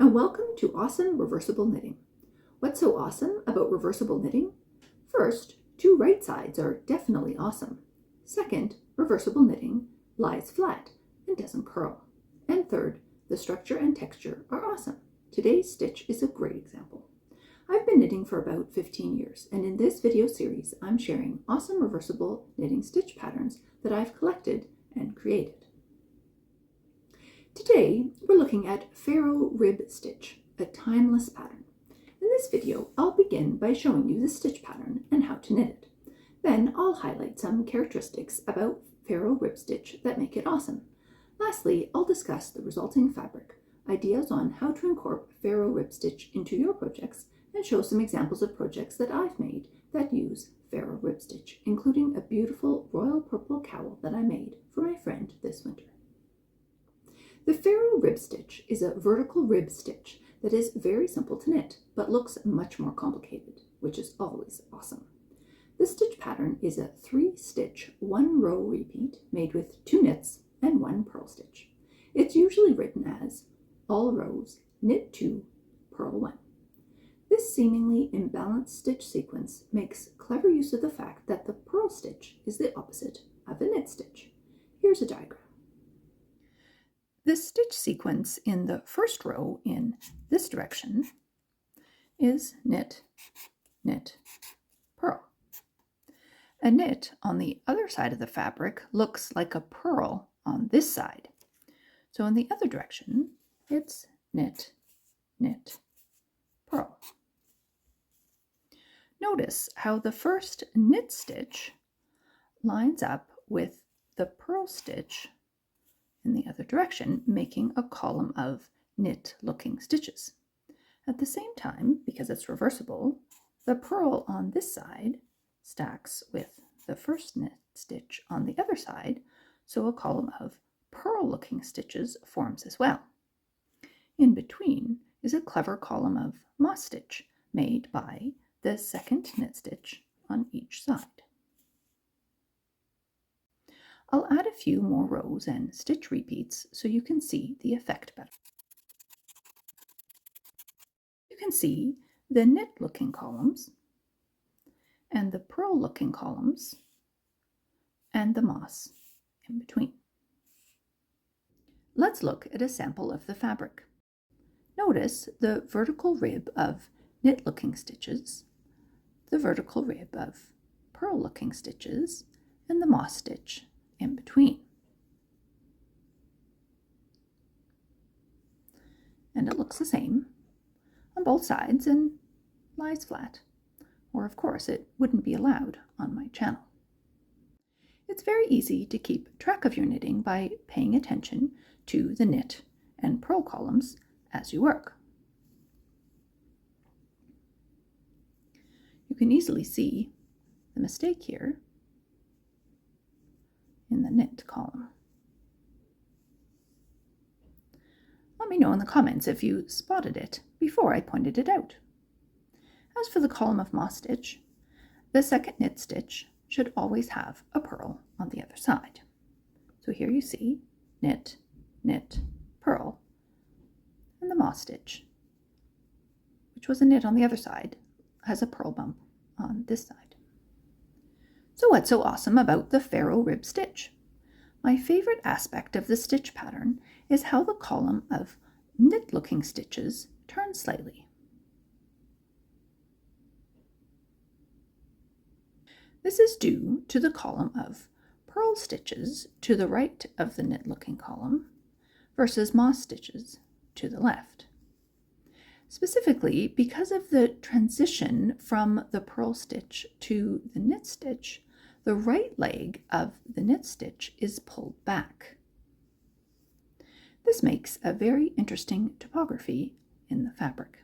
and welcome to Awesome Reversible Knitting. What's so awesome about reversible knitting? First, two right sides are definitely awesome. Second, reversible knitting lies flat and doesn't curl. And third, the structure and texture are awesome. Today's stitch is a great example. I've been knitting for about 15 years, and in this video series, I'm sharing awesome reversible knitting stitch patterns that I've collected and created. Today, we're looking at Farrow rib stitch, a timeless pattern. In this video, I'll begin by showing you the stitch pattern and how to knit it. Then I'll highlight some characteristics about Farrow rib stitch that make it awesome. Lastly, I'll discuss the resulting fabric, ideas on how to incorporate Farrow rib stitch into your projects, and show some examples of projects that I've made that use Farrow rib stitch, including a beautiful royal purple cowl that I made for my friend this winter. The Farrow rib stitch is a vertical rib stitch that is very simple to knit, but looks much more complicated, which is always awesome. The stitch pattern is a 3-stitch, 1-row repeat made with 2 knits and 1 purl stitch. It's usually written as all rows, knit 2, purl 1. This seemingly imbalanced stitch sequence makes clever use of the fact that the purl stitch is the opposite of a knit stitch. Here's a diagram. The stitch sequence in the first row in this direction is knit, knit, purl. A knit on the other side of the fabric looks like a purl on this side. So in the other direction, it's knit, knit, purl. Notice how the first knit stitch lines up with the purl stitch in the other direction, making a column of knit-looking stitches. At the same time, because it's reversible, the purl on this side stacks with the first knit stitch on the other side, so a column of purl-looking stitches forms as well. In between is a clever column of moss stitch made by the second knit stitch on each side. I'll add a few more rows and stitch repeats so you can see the effect better. You can see the knit-looking columns and the purl-looking columns and the moss in between. Let's look at a sample of the fabric. Notice the vertical rib of knit-looking stitches, the vertical rib of purl-looking stitches, and the moss stitch in between. And it looks the same on both sides and lies flat, or of course it wouldn't be allowed on my channel. It's very easy to keep track of your knitting by paying attention to the knit and purl columns as you work. You can easily see the mistake here in the knit column. Let me know in the comments if you spotted it before I pointed it out. As for the column of moss stitch, the second knit stitch should always have a purl on the other side. So here you see knit, knit, purl, and the moss stitch, which was a knit on the other side, has a purl bump on this side. So what's so awesome about the Farrow rib stitch? My favorite aspect of the stitch pattern is how the column of knit-looking stitches turns slightly. This is due to the column of purl stitches to the right of the knit-looking column versus moss stitches to the left. Specifically, because of the transition from the purl stitch to the knit stitch, the right leg of the knit stitch is pulled back. This makes a very interesting topography in the fabric.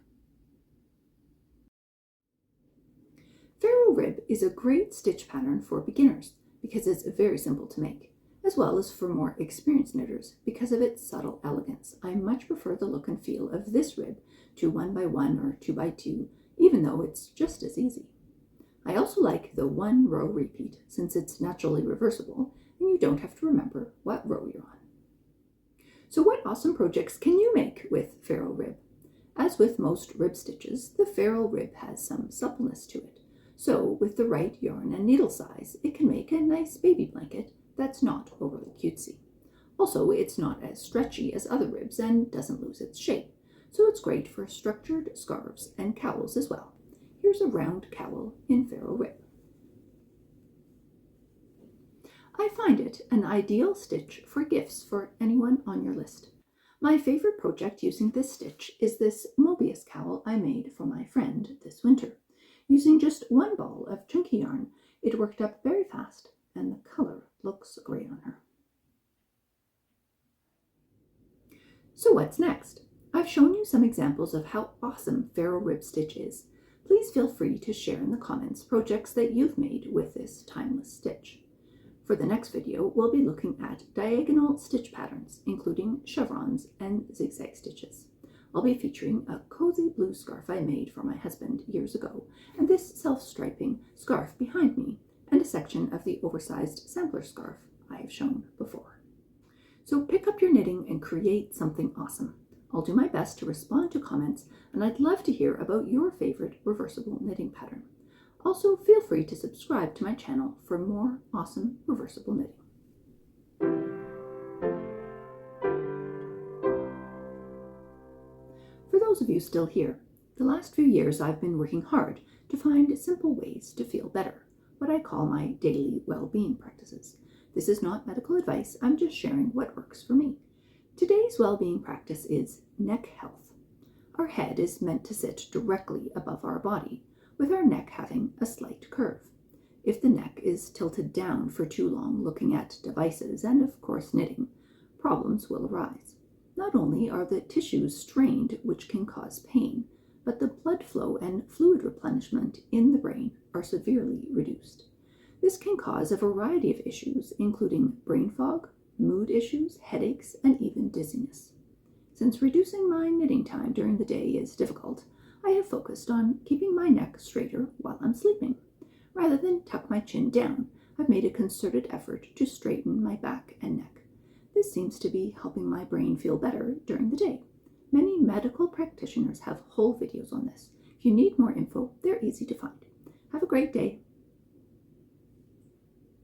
Farrow rib is a great stitch pattern for beginners because it's very simple to make, as well as for more experienced knitters because of its subtle elegance. I much prefer the look and feel of this rib to 1x1 or 2x2, even though it's just as easy. I also like the 1-row repeat since it's naturally reversible and you don't have to remember what row you're on. So what awesome projects can you make with Farrow rib? As with most rib stitches, the Farrow rib has some suppleness to it, so with the right yarn and needle size, it can make a nice baby blanket that's not overly cutesy. Also, it's not as stretchy as other ribs and doesn't lose its shape, so it's great for structured scarves and cowls as well. Here's a round cowl in Farrow rib. I find it an ideal stitch for gifts for anyone on your list. My favorite project using this stitch is this Mobius cowl I made for my friend this winter. Using just one ball of chunky yarn, it worked up very fast and the color looks great on her. So what's next? I've shown you some examples of how awesome Farrow rib stitch is. Please feel free to share in the comments projects that you've made with this timeless stitch. For the next video, we'll be looking at diagonal stitch patterns, including chevrons and zigzag stitches. I'll be featuring a cozy blue scarf I made for my husband years ago, and this self-striping scarf behind me, and a section of the oversized sampler scarf I've shown before. So pick up your knitting and create something awesome. I'll do my best to respond to comments, and I'd love to hear about your favorite reversible knitting pattern. Also, feel free to subscribe to my channel for more awesome reversible knitting. For those of you still here, the last few years I've been working hard to find simple ways to feel better, what I call my daily well-being practices. This is not medical advice, I'm just sharing what works for me. Today's well-being practice is neck health. Our head is meant to sit directly above our body, with our neck having a slight curve. If the neck is tilted down for too long looking at devices and of course knitting, problems will arise. Not only are the tissues strained, which can cause pain, but the blood flow and fluid replenishment in the brain are severely reduced. This can cause a variety of issues, including brain fog, mood issues, headaches, and even dizziness. Since reducing my knitting time during the day is difficult, I have focused on keeping my neck straighter while I'm sleeping. Rather than tuck my chin down, I've made a concerted effort to straighten my back and neck. This seems to be helping my brain feel better during the day. Many medical practitioners have whole videos on this. If you need more info, they're easy to find. Have a great day.